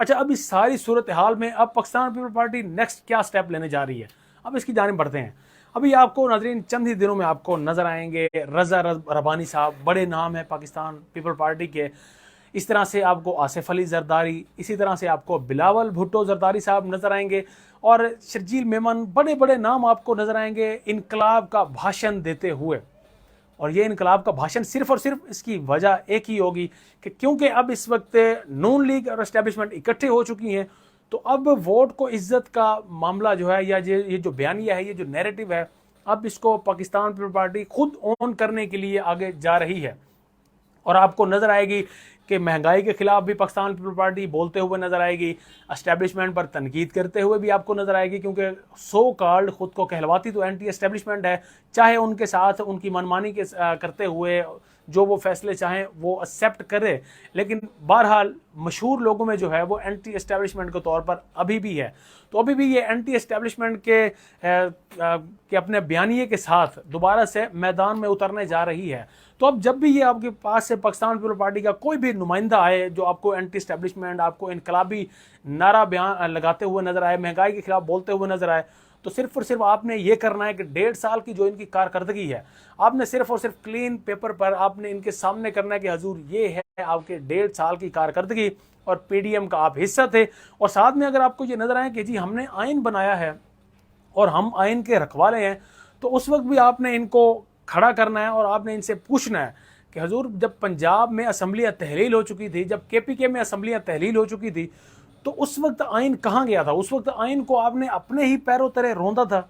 अच्छा, अब इस सारी सूरत हाल में अब पाकिस्तान पीपल पार्टी नेक्स्ट क्या स्टेप लेने जा रही है, अब इसकी जानिब बढ़ते हैं। अभी आपको नाजरीन चंद ही दिनों में आपको नजर आएंगे रजा रबानी साहब, बड़े नाम है पाकिस्तान पीपल पार्टी के। इस तरह से आपको आसिफ अली जरदारी, इसी तरह से आपको बिलावल भुट्टो जरदारी साहब नजर आएंगे, और शर्जील मेमन, बड़े बड़े नाम आपको नजर आएंगे इनकलाब का भाषण देते हुए। और ये इनकलाब का भाषण सिर्फ और सिर्फ इसकी वजह एक ही होगी कि क्योंकि अब इस वक्त नून लीग और एस्टेब्लिशमेंट इकट्ठे हो चुकी हैं, तो अब वोट को इज्जत का मामला जो है, या ये जो बयानिया है, ये जो नैरेटिव है, अब इसको पाकिस्तान पीपल पार्टी खुद ऑन करने के लिए आगे जा रही है। और आपको नजर आएगी कि महंगाई के खिलाफ भी पाकिस्तान पीपल पार्टी बोलते हुए नजर आएगी, एस्टेब्लिशमेंट पर तनकीद करते हुए भी आपको नजर आएगी, क्योंकि सो कॉल्ड खुद को कहलवाती तो एंटी एस्टेब्लिशमेंट है, चाहे उनके साथ उनकी मनमानी के करते हुए जो वो फैसले चाहें वो एक्सेप्ट करे, लेकिन बहरहाल मशहूर लोगों में जो है वो एंटी एस्टेब्लिशमेंट के तौर पर अभी भी है। तो अभी भी ये एंटी एस्टेब्लिशमेंट के अपने बयानिए के साथ दोबारा से मैदान में उतरने जा रही है। तो अब जब भी ये आपके पास से पाकिस्तान पीपल पार्टी का कोई भी नुमाइंदा आए जो आपको एंटी एस्टेब्लिशमेंट, आपको इनकलाबी नारा बयान लगाते हुए नजर आए, महंगाई के खिलाफ बोलते हुए नजर आए, तो सिर्फ और सिर्फ आपने ये करना है कि 1.5 साल की जो इनकी कारकर्दगी है, आपने सिर्फ और सिर्फ क्लीन पेपर पर आपने इनके सामने करना है कि हजूर ये है आपके 1.5 साल की कारकर्दगी, और पीडीएम का आप हिस्सा थे। और साथ में अगर आपको ये नजर आए कि जी हमने आइन बनाया है और हम आइन के रखवाले हैं, तो उस वक्त भी आपने इनको खड़ा करना है और आपने इनसे पूछना है कि हजूर जब पंजाब में असम्बलियाँ तहलील हो चुकी थी, जब केपीके में असम्बलियाँ तहलील हो चुकी थी, तो उस वक्त आइन कहाँ गया था? उस वक्त आइन को आपने अपने ही पैरों तरह रोंदा था।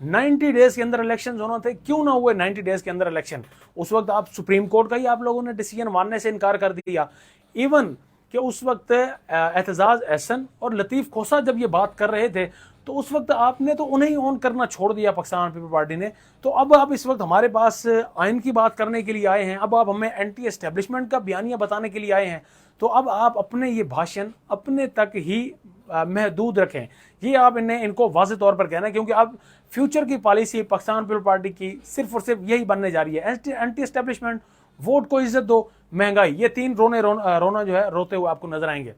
90 डेज के अंदर इलेक्शन होना थे, क्यों ना हुए 90 डेज के अंदर इलेक्शन? उस वक्त आप सुप्रीम कोर्ट का ही आप लोगों ने डिसीजन मानने से इनकार कर दिया। इवन कि उस वक्त एतजाज एहसन और लतीफ़ खोसा जब ये बात कर रहे थे, तो उस वक्त आपने तो उन्हें ही ऑन करना छोड़ दिया पाकिस्तान पीपल पार्टी ने। तो अब आप इस वक्त हमारे पास आइन की बात करने के लिए आए हैं, अब आप हमें एंटी एस्टेब्लिशमेंट का बयानिया बताने के लिए आए हैं। तो अब आप अपने ये भाषण अपने तक ही महदूद रखें, ये आप इनको वाज़ेह तौर पर कहना है, क्योंकि अब फ्यूचर की पॉलिसी पाकिस्तान पीपल पार्टी की सिर्फ और सिर्फ यही बनने जा रही है, एंटी एस्टेब्लिशमेंट, वोट को इज्जत दो, महंगाई, ये तीन रोना जो है रोते हुए आपको नजर आएंगे।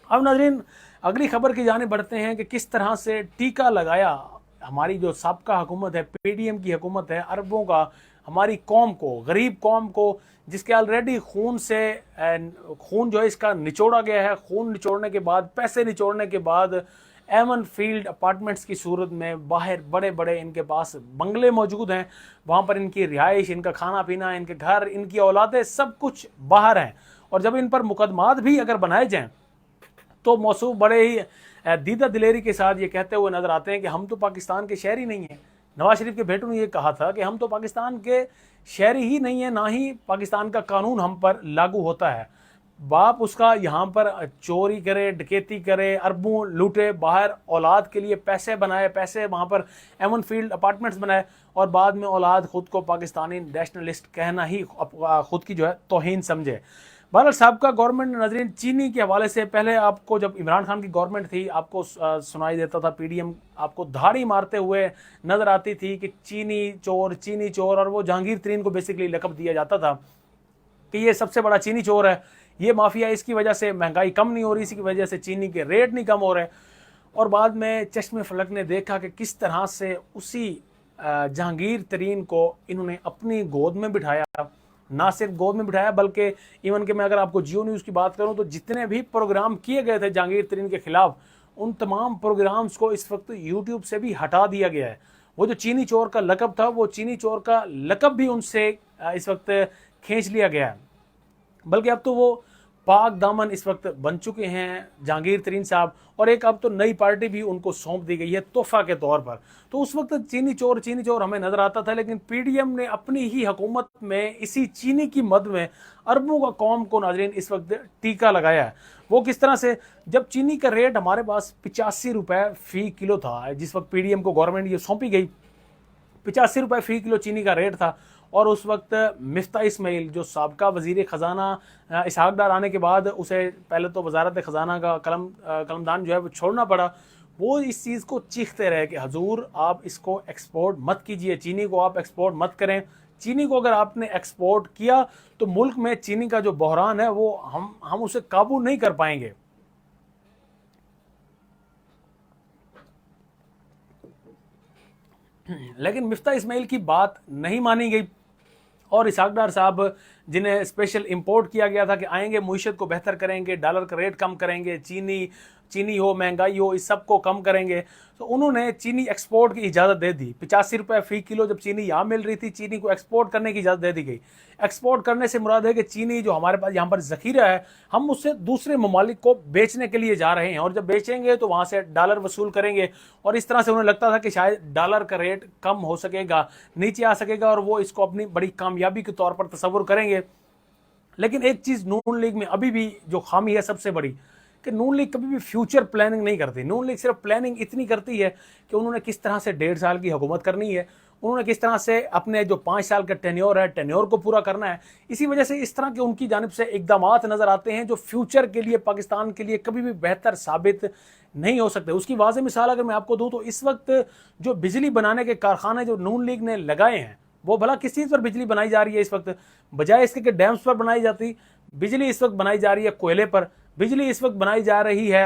अब नाज़रीन अगली खबर की जाने बढ़ते हैं कि किस तरह से टीका लगाया हमारी जो साबका हुकूमत है, पीडीएम की हुकूमत है, अरबों का हमारी कौम को, गरीब कौम को, जिसके ऑलरेडी खून जो है इसका निचोड़ा गया है। खून निचोड़ने के बाद, पैसे निचोड़ने के बाद एवन फील्ड अपार्टमेंट्स की सूरत में बाहर बड़े बड़े इनके पास बंगले मौजूद हैं, वहाँ पर इनकी रिहाइश, इनका खाना पीना, इनके घर, इनकी औलादें, सब कुछ बाहर हैं। और जब इन पर मुकदमात भी अगर बनाए जाएँ तो मौसूफ बड़े ही दीदा दिलेरी के साथ ये कहते हुए नजर आते हैं कि हम तो पाकिस्तान के शहरी नहीं हैं। नवाज शरीफ के बेटों ने ये कहा था कि हम तो पाकिस्तान के शहरी ही नहीं है, ना ही पाकिस्तान का कानून हम पर लागू होता है। बाप उसका यहाँ पर चोरी करे, डकैती करे, अरबों लूटे, बाहर औलाद के लिए पैसे बनाए, पैसे वहाँ पर एवन फील्ड अपार्टमेंट्स बनाए, और बाद में औलाद खुद को पाकिस्तानी नेशनलिस्ट कहना ही खुद की जो है तौहीन समझे। बहरहाल साहब गवर्नमेंट नाज़रीन चीनी के हवाले से, पहले आपको जब इमरान खान की गवर्नमेंट थी आपको सुनाई देता था, पीडीएम आपको धाड़ी मारते हुए नजर आती थी कि चीनी चोर, चीनी चोर, और वो जहांगीर तरीन को बेसिकली लक़ब दिया जाता था कि ये सबसे बड़ा चीनी चोर है, ये माफिया, इसकी वजह से महंगाई कम नहीं हो रही, इसकी वजह से चीनी के रेट नहीं कम हो रहे। और बाद में चश्मे फलक ने देखा कि किस तरह से उसी जहांगीर तरीन को इन्होंने अपनी गोद में बिठाया, ना सिर्फ गोद में बिठाया बल्कि इवन कि मैं अगर आपको जियो न्यूज़ की बात करूं तो जितने भी प्रोग्राम किए गए थे जहांगीर तरीन के खिलाफ, उन तमाम प्रोग्राम्स को इस वक्त यूट्यूब से भी हटा दिया गया है। वो जो चीनी चोर का लक़ब था, वो चीनी चोर का लक़ब भी उनसे इस वक्त खींच लिया गया है। बल्कि अब तो वो पाक दामन इस वक्त बन चुके हैं जहांगीर तरीन साहब, और एक अब तो नई पार्टी भी उनको सौंप दी गई है तोहफा के तौर पर। तो उस वक्त चीनी चोर हमें नजर आता था, लेकिन पीडीएम ने अपनी ही हुकूमत में इसी चीनी की मद में अरबों का कौम को नाजरीन इस वक्त टीका लगाया है। वो किस तरह से, जब चीनी का रेट हमारे पास 85 रुपए फी किलो था, जिस वक्त पीडीएम को गवर्नमेंट ये सौंपी गई, 85 रुपए फी किलो चीनी का रेट था, और उस वक्त मिफ्ता इस्माइल जो साबका वजीर ख़जाना इसहाक डार आने के बाद उसे पहले तो वजारत ख़जाना का कलमदान जो है वो छोड़ना पड़ा, वो इस चीज़ को चीखते रहे कि हजूर आप इसको एक्सपोर्ट मत कीजिए, चीनी को आप एक्सपोर्ट मत करें। चीनी को अगर आपने एक्सपोर्ट किया तो मुल्क में चीनी का जो बहरान है वो हम उसे काबू नहीं कर पाएंगे। लेकिन मिफ्ता इस्माइल की बात नहीं मानी गई और इसहाक डार साहब, जिन्हें स्पेशल इंपोर्ट किया गया था कि आएंगे, मुईशत को बेहतर करेंगे, डॉलर का रेट कम करेंगे, चीनी हो, महंगाई हो, इस सब को कम करेंगे, तो उन्होंने चीनी एक्सपोर्ट की इजाज़त दे दी। 85 रुपये फी किलो जब चीनी यहाँ मिल रही थी, चीनी को एक्सपोर्ट करने की इजाज़त दे दी गई। एक्सपोर्ट करने से मुराद है कि चीनी जो हमारे पास यहाँ पर ज़खीरा है, हम उससे दूसरे ममालिक को बेचने के लिए जा रहे हैं, और जब बेचेंगे तो वहाँ से डॉलर वसूल करेंगे, और इस तरह से उन्हें लगता था कि शायद डॉलर का रेट कम हो सकेगा, नीचे आ सकेगा, और वो इसको अपनी बड़ी कामयाबी के तौर पर तस्वुर करेंगे। लेकिन एक चीज़ नून लीग में अभी भी जो खामी है सबसे बड़ी, कि नून लीग कभी भी फ्यूचर प्लानिंग नहीं करती। नून लीग सिर्फ प्लानिंग इतनी करती है कि उन्होंने किस तरह से 1.5 साल की हुकूमत करनी है, उन्होंने किस तरह से अपने जो 5 साल का टेन्योर है, टेन्योर को पूरा करना है। इसी वजह से इस तरह के उनकी जानिब से इकदामात नज़र आते हैं जो फ्यूचर के लिए, पाकिस्तान के लिए कभी भी बेहतर साबित नहीं हो सकते। उसकी वाज़ेह मिसाल अगर मैं आपको दूँ तो इस वक्त जो बिजली बनाने के कारखाने जो नून लीग ने लगाए हैं, वो भला किस चीज़ पर बिजली बनाई जा रही है इस वक्त? बजाय इसके कि डैम्स पर बनाई जाती, बिजली इस वक्त बनाई जा रही है कोयले पर, बिजली इस वक्त बनाई जा रही है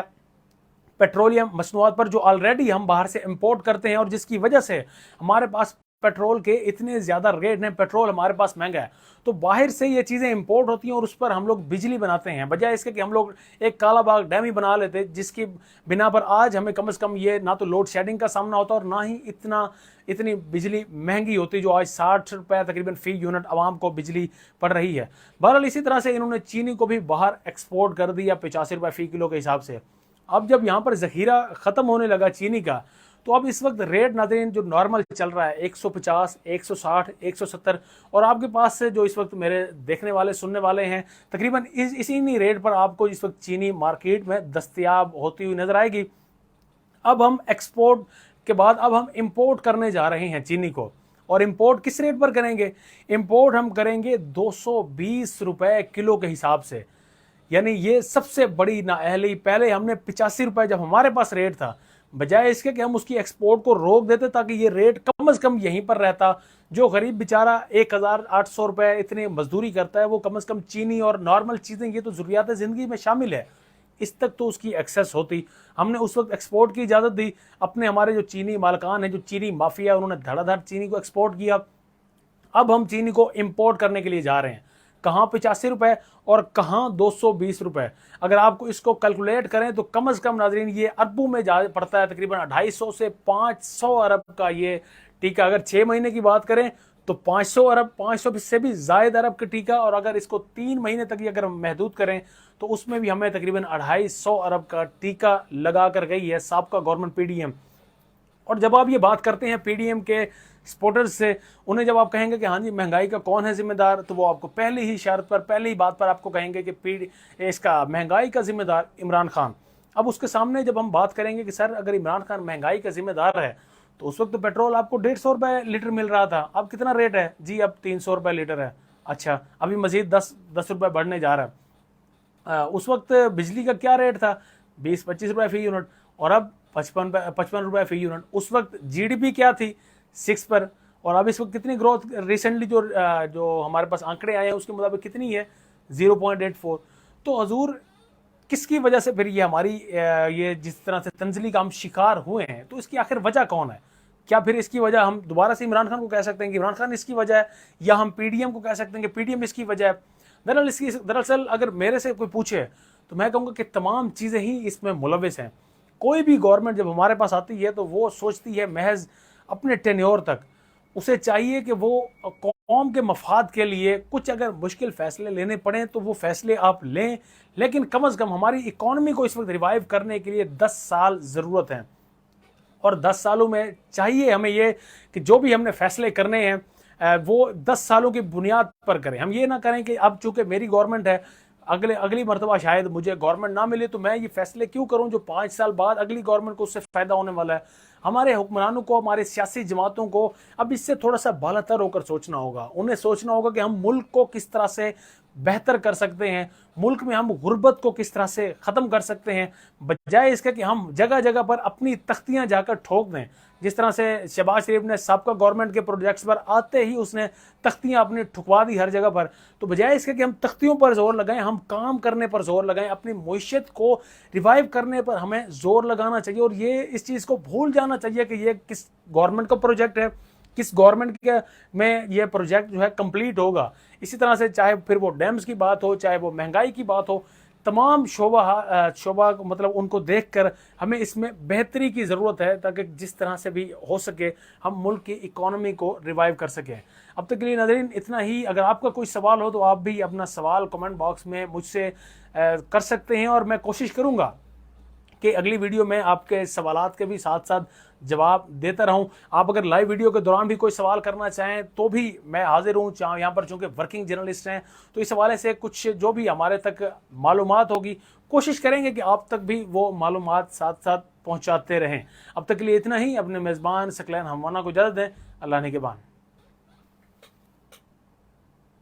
पेट्रोलियम मसनूआत पर, जो ऑलरेडी हम बाहर से इंपोर्ट करते हैं, और जिसकी वजह से हमारे पास पेट्रोल के इतने ज़्यादा रेट हैं, पेट्रोल हमारे पास महंगा है, तो बाहर से ये चीज़ें इंपोर्ट होती हैं और उस पर हम लोग बिजली बनाते हैं। बजाय इसके कि हम लोग एक काला बाग डैम ही बना लेते, जिसकी बिना पर आज हमें कम से कम ये ना तो लोड शेडिंग का सामना होता और ना ही इतनी बिजली महंगी होती, जो आज 60 रुपये तकरीबन फ़ी यूनिट आवाम को बिजली पड़ रही है। बहरहाल इसी तरह से इन्होंने चीनी को भी बाहर एक्सपोर्ट कर दिया 85 रुपये फ़ी किलो के हिसाब से। अब जब यहाँ पर ज़खीरा ख़त्म होने लगा चीनी का, तो अब इस वक्त रेट नाज़रीन जो नॉर्मल चल रहा है 150, 160, 170, और आपके पास से जो इस वक्त मेरे देखने वाले, सुनने वाले हैं, तकरीबन इसी रेट पर आपको इस वक्त चीनी मार्केट में दस्तयाब होती हुई नज़र आएगी। अब हम एक्सपोर्ट के बाद अब हम इंपोर्ट करने जा रहे हैं चीनी को, और इंपोर्ट किस रेट पर करेंगे? इंपोर्ट हम करेंगे 220 रुपये किलो के हिसाब से। यानी ये सबसे बड़ी नाअहली। पहले हमने 85 रुपये जब हमारे पास रेट था, बजाय इसके कि हम उसकी एक्सपोर्ट को रोक देते ताकि ये रेट कम से कम यहीं पर रहता, जो गरीब बेचारा 1800 रुपये इतनी मजदूरी करता है, वो कम से कम चीनी और नॉर्मल चीज़ें, ये तो ज़रूरियात ज़िंदगी में शामिल है, इस तक तो उसकी एक्सेस होती। हमने उस वक्त एक्सपोर्ट की इजाज़त दी। अपने हमारे जो चीनी मालकान हैं, जो चीनी माफिया, उन्होंने धड़ाधड़ चीनी को एक्सपोर्ट किया। अब हम चीनी को इंपोर्ट करने के लिए जा रहे हैं, कहाँ 85 रुपये और कहाँ 220 रुपये। अगर आपको इसको कैलकुलेट करें तो कम से कम नाजरीन ये अरबों में जा पड़ता है, तकरीबन 250 से 500 अरब का ये टीका। अगर 6 महीने की बात करें तो 500 अरब, 500 से भी ज़ायद अरब का टीका, और अगर इसको 3 महीने तक अगर हम महदूद करें तो उसमें भी हमें तकरीबन 250 अरब का टीका लगा कर गई है साबका गवर्नमेंट पीडीएम। और जब आप ये बात करते हैं पीडीएम के सपोर्टर्स से, उन्हें जब आप कहेंगे कि हाँ जी महंगाई का कौन है जिम्मेदार, तो वो आपको पहली ही शर्त पर, पहली बात पर आपको कहेंगे कि इसका महंगाई का जिम्मेदार इमरान खान। अब उसके सामने जब हम बात करेंगे कि सर अगर इमरान खान महंगाई का जिम्मेदार है, तो उस वक्त तो पेट्रोल आपको 150 रुपये लीटर मिल रहा था, अब कितना रेट है जी? अब 300 रुपये लीटर है। अच्छा, अभी मजीद 10 रुपये बढ़ने जा रहा है। उस वक्त बिजली का क्या रेट था? 20-25 रुपये फ़ी यूनिट, और अब 55 रुपये फ़ी यूनिट। उस वक्त जीडीपी क्या थी? 6 पर, और अब इस वक्त कितनी ग्रोथ रिसेंटली जो हमारे पास आंकड़े आए हैं उसके मुताबिक कितनी है? 0.84। तो हजूर किसकी वजह से फिर ये हमारी ये जिस तरह से तंजली का हम शिकार हुए हैं, तो इसकी आखिर वजह कौन है? क्या फिर इसकी वजह हम दोबारा से इमरान खान को कह सकते हैं कि इमरान खान इसकी वजह है, या हम पीडीएम को कह सकते हैं कि पीडीएम इसकी वजह है? दरअसल अगर मेरे से कोई पूछे तो मैं कहूँगा कि तमाम चीज़ें ही इसमें मुलविस हैं। कोई भी गवर्नमेंट जब हमारे पास आती है तो वो सोचती है महज अपने टेन्योर तक। उसे चाहिए कि वो कौम के मफाद के लिए कुछ अगर मुश्किल फ़ैसले लेने पड़ें तो वो फ़ैसले आप लें, लेकिन कम से कम हमारी इकॉनमी को इस वक्त रिवाइव करने के लिए 10 साल ज़रूरत है। और 10 सालों में चाहिए हमें ये कि जो भी हमने फ़ैसले करने हैं वो 10 सालों की बुनियाद पर करें। हम ये ना करें कि अब चूँकि मेरी गवर्नमेंट है, अगली मरतबा शायद मुझे गवर्नमेंट ना मिले तो मैं ये फैसले क्यों करूं जो 5 साल बाद अगली गवर्नमेंट को उससे फ़ायदा होने वाला है। हमारे हुक्मरानों को, हमारे सियासी जमातों को अब इससे थोड़ा सा बालातर होकर सोचना होगा। उन्हें सोचना होगा कि हम मुल्क को किस तरह से बेहतर कर सकते हैं, मुल्क में हम गुर्बत को किस तरह से ख़त्म कर सकते हैं, बजाय इसके कि हम जगह जगह पर अपनी तख्तियाँ जाकर ठोक दें। जिस तरह से शहबाज शरीफ ने साबका गवर्नमेंट के प्रोजेक्ट्स पर आते ही उसने तख्तियाँ अपनी ठुकवा दी हर जगह पर। तो बजाय इसके कि हम तख्तियों पर जोर लगाएं, हम काम करने पर जोर लगाएं, अपनी मईशत को रिवाइव करने पर हमें जोर लगाना चाहिए। और ये इस चीज़ को भूल जाना चाहिए कि ये किस गवर्नमेंट का प्रोजेक्ट है, किस गवर्नमेंट के में ये प्रोजेक्ट जो है कंप्लीट होगा। इसी तरह से चाहे फिर वो डैम्स की बात हो, चाहे वो महंगाई की बात हो, तमाम शोबा मतलब उनको देखकर हमें इसमें बेहतरी की ज़रूरत है, ताकि जिस तरह से भी हो सके हम मुल्क की इकॉनमी को रिवाइव कर सकें। अब तक के लिए नाज़रीन इतना ही। अगर आपका कोई सवाल हो तो आप भी अपना सवाल कमेंट बॉक्स में मुझसे कर सकते हैं, और मैं कोशिश करूँगा कि अगली वीडियो में आपके सवालात के भी साथ साथ जवाब देता रहूं। आप अगर लाइव वीडियो के दौरान भी कोई सवाल करना चाहें तो भी मैं हाजिर हूं। यहाँ पर चूँकि वर्किंग जर्नलिस्ट हैं तो इस हवाले से कुछ जो भी हमारे तक मालूमात होगी कोशिश करेंगे कि आप तक भी वो मालूमात साथ साथ पहुँचाते रहें। अब तक के लिए इतना ही। अपने मेज़बान सकलैन हमवाना को इजाज़त दें। अल्लाह ने के बान।